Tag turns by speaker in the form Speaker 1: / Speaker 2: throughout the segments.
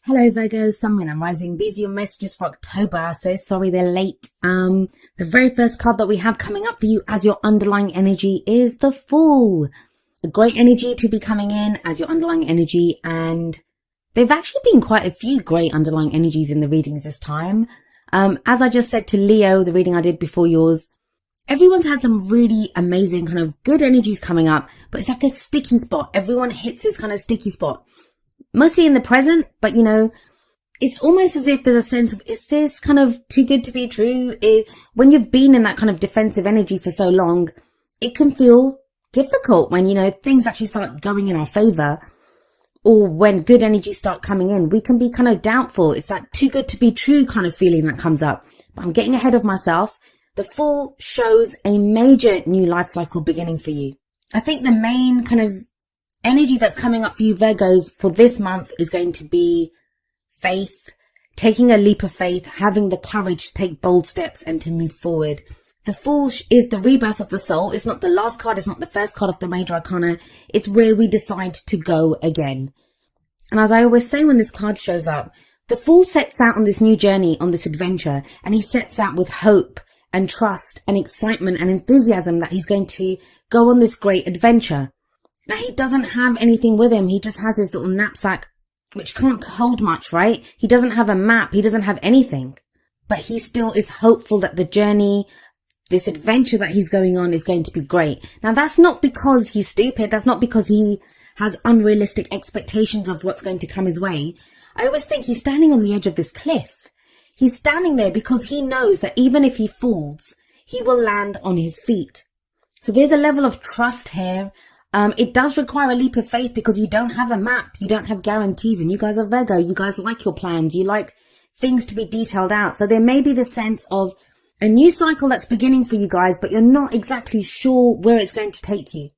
Speaker 1: Hello Virgo, Sun, Moon and Rising. These are your messages for October. So sorry they're late. The very first card that we have coming up for you as your underlying energy is the Fool. A great energy to be coming in as your underlying energy, and there've actually been quite a few great underlying energies in the readings this time. As I just said to Leo, the reading I did before yours, everyone's had some really amazing kind of good energies coming up, but it's like a sticky spot. Everyone hits this kind of sticky spot. Mostly in the present, but you know, it's almost as if there's a sense of, is this kind of too good to be true? When you've been in that kind of defensive energy for so long, it can feel difficult when, you know, things actually start going in our favor, or when good energies start coming in, we can be kind of doubtful. It's that too good to be true kind of feeling that comes up. But I'm getting ahead of myself. The Fool shows a major new life cycle beginning for you. I think the main kind of energy that's coming up for you Virgos for this month is going to be faith, taking a leap of faith, having the courage to take bold steps and to move forward. The Fool is the rebirth of the soul. It's not the last card. It's not the first card of the major arcana. It's where we decide to go again. And as I always say when this card shows up, the Fool sets out on this new journey, on this adventure, and he sets out with hope and trust and excitement and enthusiasm that he's going to go on this great adventure. Now, he doesn't have anything with him. He just has his little knapsack, which can't hold much, right? He doesn't have a map. He doesn't have anything. But he still is hopeful that the journey, this adventure that he's going on, is going to be great. Now, that's not because he's stupid. That's not because he has unrealistic expectations of what's going to come his way. I always think he's standing on the edge of this cliff. He's standing there because he knows that even if he falls, he will land on his feet. So there's a level of trust here. It does require a leap of faith because you don't have a map, you don't have guarantees, and you guys are Virgo, you guys like your plans, you like things to be detailed out. So there may be the sense of a new cycle that's beginning for you guys, but you're not exactly sure where it's going to take you.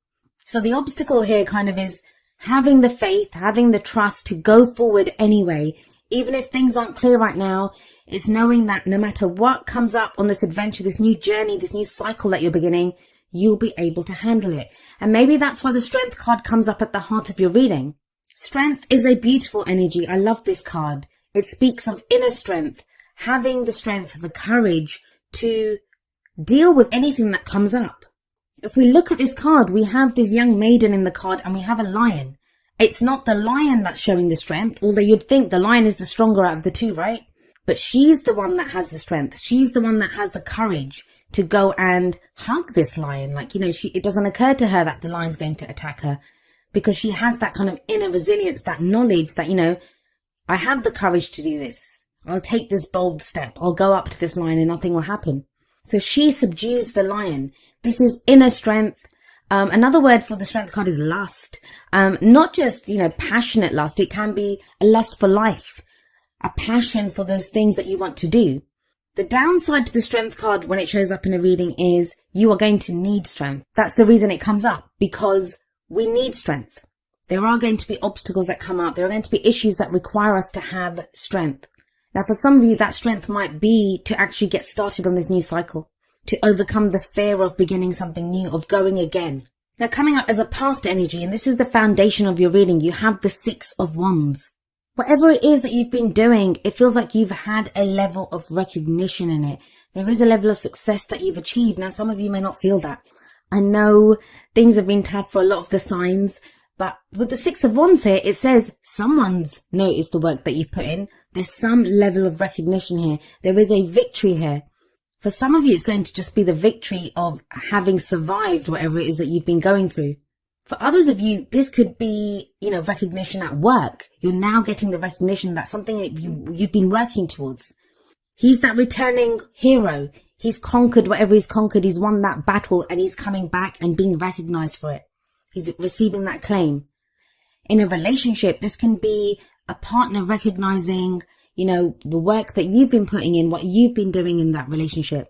Speaker 1: So the obstacle here kind of is having the faith, having the trust to go forward anyway. Even if things aren't clear right now, it's knowing that no matter what comes up on this adventure, this new journey, this new cycle that you're beginning, you'll be able to handle it. And maybe that's why the Strength card comes up at the heart of your reading. Strength is a beautiful energy. I love this card. It speaks of inner strength, having the strength, the courage to deal with anything that comes up. If we look at this card, we have this young maiden in the card and we have a lion. It's not the lion that's showing the strength, although you'd think the lion is the stronger out of the two, right? But she's the one that has the strength. She's the one that has the courage to go and hug this lion. Like, you know, it doesn't occur to her that the lion's going to attack her because she has that kind of inner resilience, that knowledge that, you know, I have the courage to do this. I'll take this bold step. I'll go up to this lion and nothing will happen. So she subdues the lion. This is inner strength. Another word for the Strength card is lust. Not just, you know, passionate lust. It can be a lust for life, a passion for those things that you want to do. The downside to the Strength card when it shows up in a reading is you are going to need strength. That's the reason it comes up, because we need strength. There are going to be obstacles that come up. There are going to be issues that require us to have strength. Now, for some of you, that strength might be to actually get started on this new cycle, to overcome the fear of beginning something new, of going again. Now, coming up as a past energy, and this is the foundation of your reading, you have the Six of Wands. Whatever it is that you've been doing, it feels like you've had a level of recognition in it. There is a level of success that you've achieved. Now, some of you may not feel that. I know things have been tough for a lot of the signs, but with the Six of Wands here, it says someone's noticed the work that you've put in. There's some level of recognition here. There is a victory here. For some of you, it's going to just be the victory of having survived whatever it is that you've been going through. For others of you, this could be, you know, recognition at work. You're now getting the recognition that something that you've been working towards. He's that returning hero. He's conquered whatever he's conquered. He's won that battle and he's coming back and being recognized for it. He's receiving that claim. In a relationship, this can be a partner recognizing, you know, the work that you've been putting in, what you've been doing in that relationship.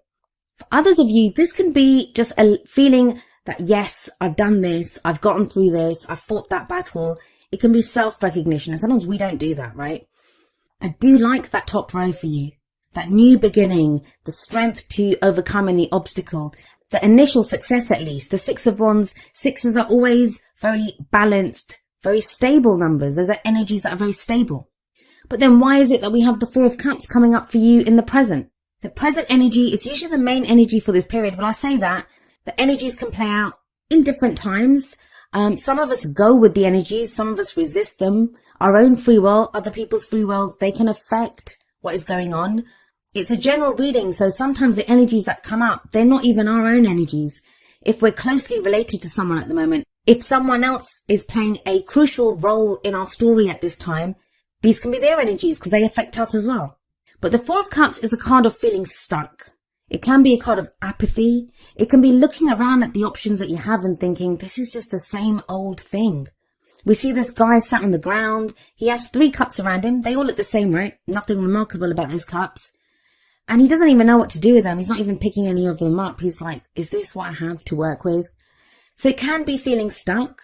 Speaker 1: For others of you, this can be just a feeling that, yes, I've done this, I've gotten through this, I've fought that battle. It can be self-recognition, and sometimes we don't do that, right? I do like that top row for you. That new beginning, the strength to overcome any obstacle, the initial success at least. The Six of Wands, sixes are always very balanced, very stable numbers. Those are energies that are very stable. But then why is it that we have the Four of Cups coming up for you in the present? The present energy, it's usually the main energy for this period. When I say that, the energies can play out in different times. Some of us go with the energies, some of us resist them. Our own free will, other people's free will, they can affect what is going on. It's a general reading, so sometimes the energies that come up, they're not even our own energies. If we're closely related to someone at the moment, if someone else is playing a crucial role in our story at this time, these can be their energies because they affect us as well. But the Four of Cups is a card of feeling stuck. It can be a card of apathy. It can be looking around at the options that you have and thinking, this is just the same old thing. We see this guy sat on the ground. He has 3 cups around him. They all look the same, right? Nothing remarkable about those cups. And he doesn't even know what to do with them. He's not even picking any of them up. He's like, is this what I have to work with? So it can be feeling stuck.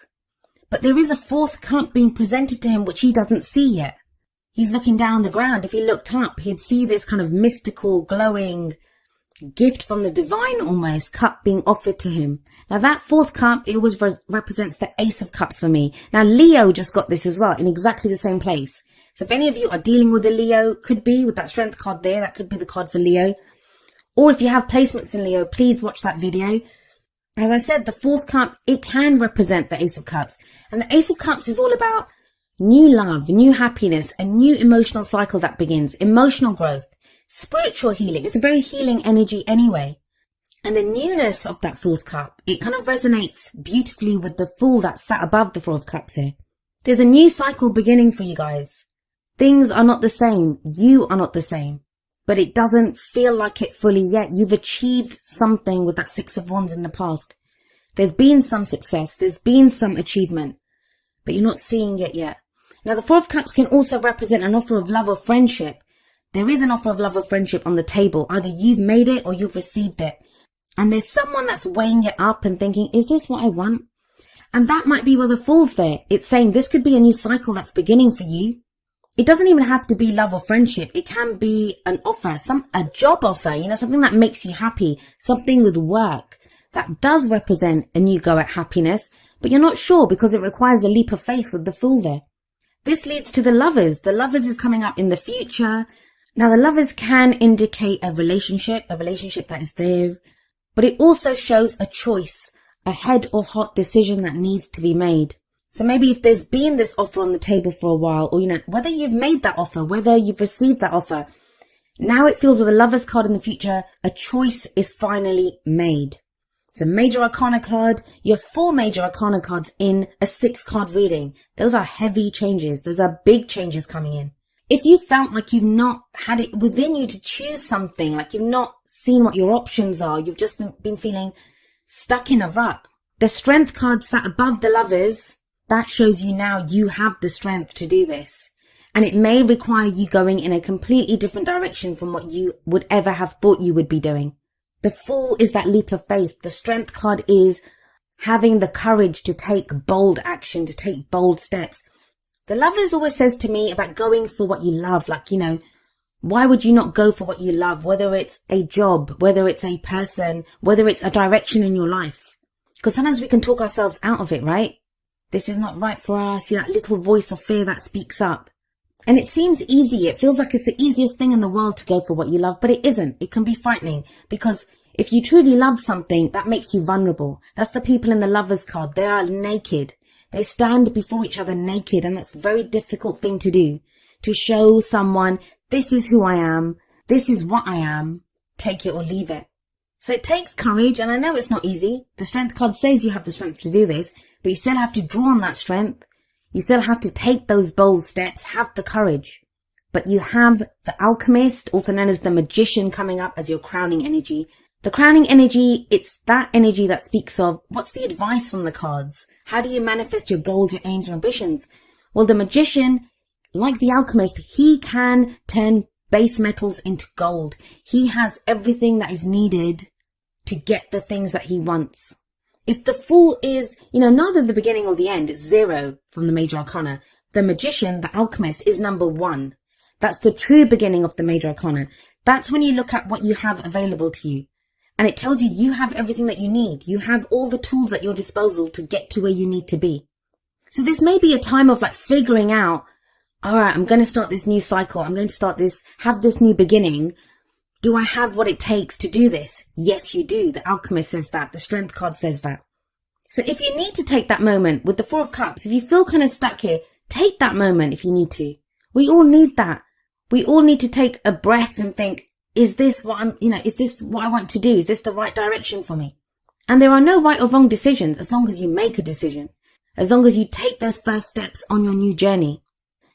Speaker 1: But there is a 4th cup being presented to him which he doesn't see yet. He's looking down on the ground. If he looked up, he'd see this kind of mystical, glowing gift from the divine almost cup being offered to him. Now that 4th cup, it always represents the Ace of Cups for me. Now Leo just got this as well in exactly the same place. So if any of you are dealing with a Leo, could be with that Strength card there, that could be the card for Leo. Or if you have placements in Leo, please watch that video. As I said, the 4th cup, it can represent the Ace of Cups. And the Ace of Cups is all about new love, new happiness, a new emotional cycle that begins, emotional growth, spiritual healing. It's a very healing energy anyway. And the newness of that 4th cup, it kind of resonates beautifully with the Fool that sat above the 4 of Cups here. There's a new cycle beginning for you guys. Things are not the same. You are not the same. But it doesn't feel like it fully yet. You've achieved something with that 6 of Wands in the past. There's been some success. There's been some achievement. But you're not seeing it yet. Now, the 4 of Cups can also represent an offer of love or friendship. There is an offer of love or friendship on the table. Either you've made it or you've received it. And there's someone that's weighing it up and thinking, is this what I want? And that might be where the Fool's there. It's saying this could be a new cycle that's beginning for you. It doesn't even have to be love or friendship. It can be an offer, a job offer, something that makes you happy, something with work that does represent a new go at happiness, but you're not sure because it requires a leap of faith with the Fool there. This leads to the Lovers. The Lovers is coming up in the future. Now, the Lovers can indicate a relationship that is there, but it also shows a choice, a head or heart decision that needs to be made. So maybe if there's been this offer on the table for a while, or, whether you've made that offer, whether you've received that offer, now it feels with the Lovers card in the future, a choice is finally made. It's a Major Arcana card. You have 4 Major Arcana cards in a 6-card reading. Those are heavy changes. Those are big changes coming in. If you felt like you've not had it within you to choose something, like you've not seen what your options are, you've just been feeling stuck in a rut. The Strength card sat above the Lovers. That shows you now you have the strength to do this. And it may require you going in a completely different direction from what you would ever have thought you would be doing. The Fool is that leap of faith. The Strength card is having the courage to take bold action, to take bold steps. The Lovers always says to me about going for what you love. Like, why would you not go for what you love? Whether it's a job, whether it's a person, whether it's a direction in your life. Because sometimes we can talk ourselves out of it, right? This is not right for us. That little voice of fear that speaks up. And it seems easy. It feels like it's the easiest thing in the world to go for what you love, but it isn't. It can be frightening because if you truly love something, that makes you vulnerable. That's the people in the Lovers card. They are naked. They stand before each other naked, and that's a very difficult thing to do. To show someone, this is who I am. This is what I am. Take it or leave it. So it takes courage, and I know it's not easy. The Strength card says you have the strength to do this, but you still have to draw on that strength. You still have to take those bold steps, have the courage. But you have the Alchemist, also known as the Magician, coming up as your crowning energy. The crowning energy, it's that energy that speaks of what's the advice from the cards? How do you manifest your goals, your aims, your ambitions? Well, the Magician, like the Alchemist, he can turn base metals into gold. He has everything that is needed to get the things that he wants. If the Fool is, neither the beginning or the end, it's 0 from the Major Arcana. The Magician, the Alchemist, is number 1. That's the true beginning of the Major Arcana. That's when you look at what you have available to you. And it tells you you have everything that you need. You have all the tools at your disposal to get to where you need to be. So this may be a time of figuring out, all right, I'm going to start this new cycle. I'm going to have this new beginning. Do I have what it takes to do this? Yes, you do. The Alchemist says that. The Strength card says that. So if you need to take that moment with the Four of Cups, if you feel kind of stuck here, take that moment if you need to. We all need that. We all need to take a breath and think, is this what I want to do? Is this the right direction for me? And there are no right or wrong decisions as long as you make a decision, as long as you take those first steps on your new journey.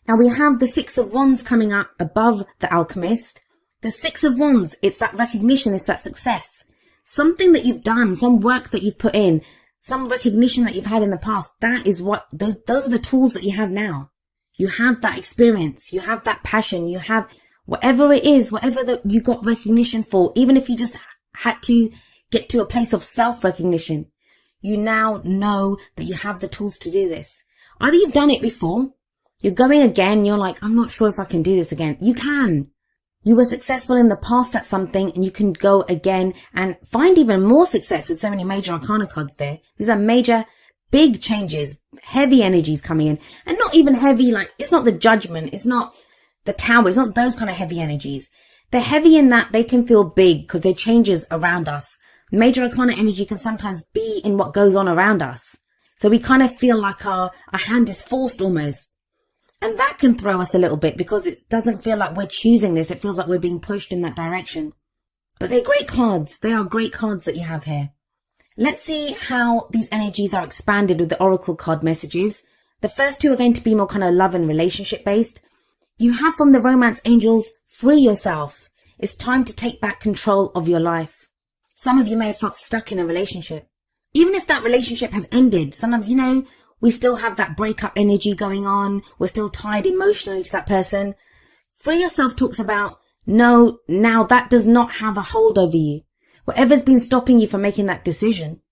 Speaker 1: Now we have the Six of Wands coming up above the Alchemist. The Six of Wands, it's that recognition, it's that success. Something that you've done, some work that you've put in, some recognition that you've had in the past. That is what, those are the tools that you have now. You have that experience, you have that passion, you have whatever it is, whatever that you got recognition for, even if you just had to get to a place of self-recognition. You now know that you have the tools to do this. Either you've done it before, you're going again, you're like, I'm not sure if I can do this again. You can. You were successful in the past at something and you can go again and find even more success with so many major arcana cards there. These are major, big changes, heavy energies coming in, and not even heavy, like it's not the Judgment, it's not the Tower, it's not those kind of heavy energies. They're heavy in that they can feel big because they're changes around us. Major arcana energy can sometimes be in what goes on around us. So we kind of feel like our hand is forced almost. And that can throw us a little bit because it doesn't feel like we're choosing this. It feels like we're being pushed in that direction. But they're great cards. They are great cards that you have here. Let's see how these energies are expanded with the Oracle card messages. The first two are going to be more kind of love and relationship based. You have from the Romance Angels, free yourself. It's time to take back control of your life. Some of you may have felt stuck in a relationship. Even if that relationship has ended, sometimes, we still have that breakup energy going on. We're still tied emotionally to that person. Free yourself talks about, no, now that does not have a hold over you. Whatever's been stopping you from making that decision.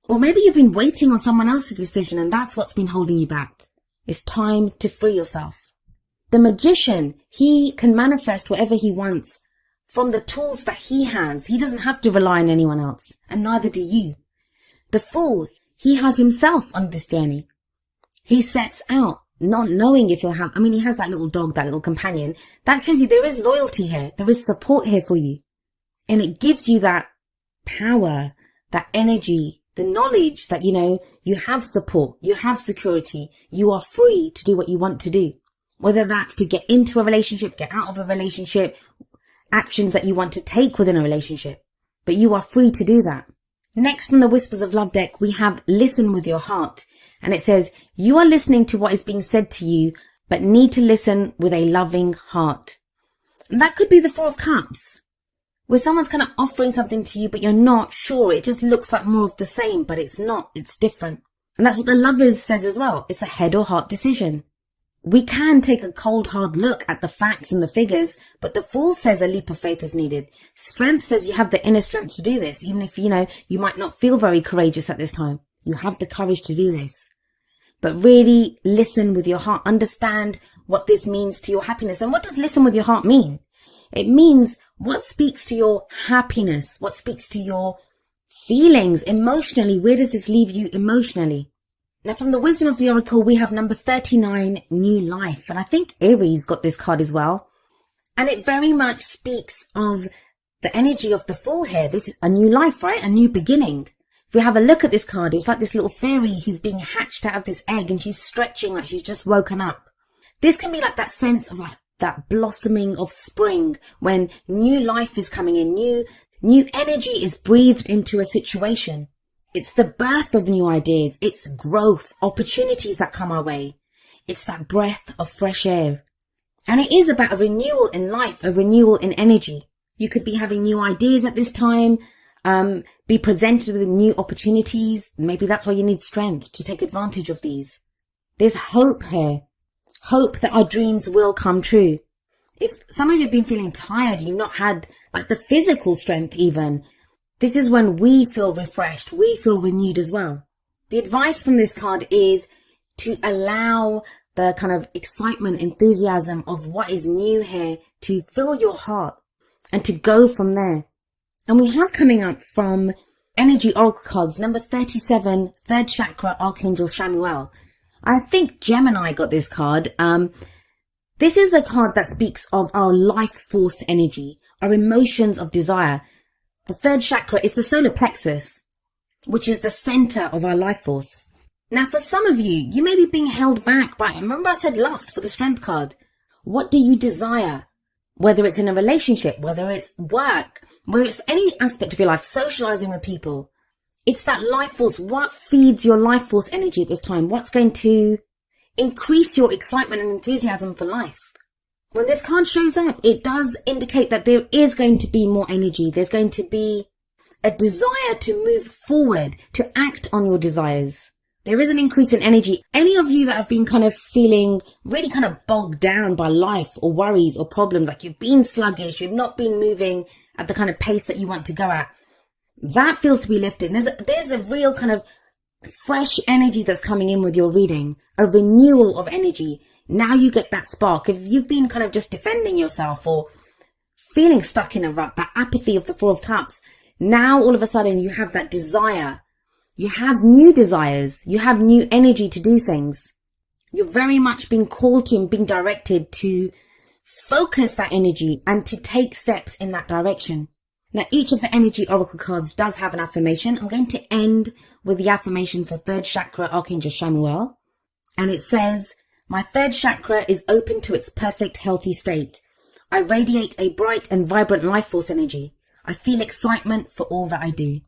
Speaker 1: Or maybe you've been waiting on someone else's decision and that's what's been holding you back. It's time to free yourself. The Magician, he can manifest whatever he wants from the tools that he has. He doesn't have to rely on anyone else, and neither do you. The Fool, he has himself on this journey. He sets out not knowing if he'll have, he has that little dog, that little companion. That shows you there is loyalty here. There is support here for you. And it gives you that power, that energy, the knowledge that, you have support, you have security, you are free to do what you want to do. Whether that's to get into a relationship, get out of a relationship, actions that you want to take within a relationship. But you are free to do that. Next from the Whispers of Love deck, we have Listen with Your Heart. And it says, you are listening to what is being said to you, but need to listen with a loving heart. And that could be the Four of Cups, where someone's kind of offering something to you, but you're not sure. It just looks like more of the same, but it's not. It's different. And that's what the Lovers says as well. It's a head or heart decision. We can take a cold, hard look at the facts and the figures, but the Fool says a leap of faith is needed. Strength says you have the inner strength to do this, even if, you might not feel very courageous at this time. You have the courage to do this. But really listen with your heart. Understand what this means to your happiness. And what does listen with your heart mean? It means what speaks to your happiness, what speaks to your feelings emotionally. Where does this leave you emotionally? Now, from the Wisdom of the Oracle, we have number 39, New Life. And I think Aries got this card as well. And it very much speaks of the energy of the Fool here. This is a new life, right? A new beginning. If we have a look at this card, it's like this little fairy who's being hatched out of this egg and she's stretching like she's just woken up. This can be like that sense of like that blossoming of spring when new life is coming in, new energy is breathed into a situation. It's the birth of new ideas. It's growth, opportunities that come our way. It's that breath of fresh air. And it is about a renewal in life, a renewal in energy. You could be having new ideas at this time, be presented with new opportunities. Maybe that's why you need strength to take advantage of these. There's hope here. Hope that our dreams will come true. If some of you have been feeling tired, you've not had like the physical strength even, this is when we feel refreshed. We feel renewed as well. The advice from this card is to allow the kind of excitement, enthusiasm of what is new here to fill your heart and to go from there. And we have coming up from Energy Oracle cards, number 37, third chakra, Archangel Shamuel. I think Gemini got this card. This is a card that speaks of our life force energy, our emotions of desire. The third chakra is the solar plexus, which is the center of our life force. Now, for some of you, you may be being held back by, remember I said lust for the strength card. What do you desire? Whether it's in a relationship, whether it's work, whether it's any aspect of your life, socializing with people. It's that life force. What feeds your life force energy at this time? What's going to increase your excitement and enthusiasm for life? When this card shows up, it does indicate that there is going to be more energy. There's going to be a desire to move forward, to act on your desires. There is an increase in energy. Any of you that have been kind of feeling really kind of bogged down by life or worries or problems, like you've been sluggish, you've not been moving at the kind of pace that you want to go at, that feels to be lifted. There's a real kind of fresh energy that's coming in with your reading, a renewal of energy. Now you get that spark. If you've been kind of just defending yourself or feeling stuck in a rut, that apathy of the Four of Cups, now all of a sudden you have that desire. You have new desires. You have new energy to do things. You're very much being called to and being directed to focus that energy and to take steps in that direction. Now, each of the energy oracle cards does have an affirmation. I'm going to end with the affirmation for third chakra, Archangel Chamuel. And it says, my third chakra is open to its perfect, healthy state. I radiate a bright and vibrant life force energy. I feel excitement for all that I do.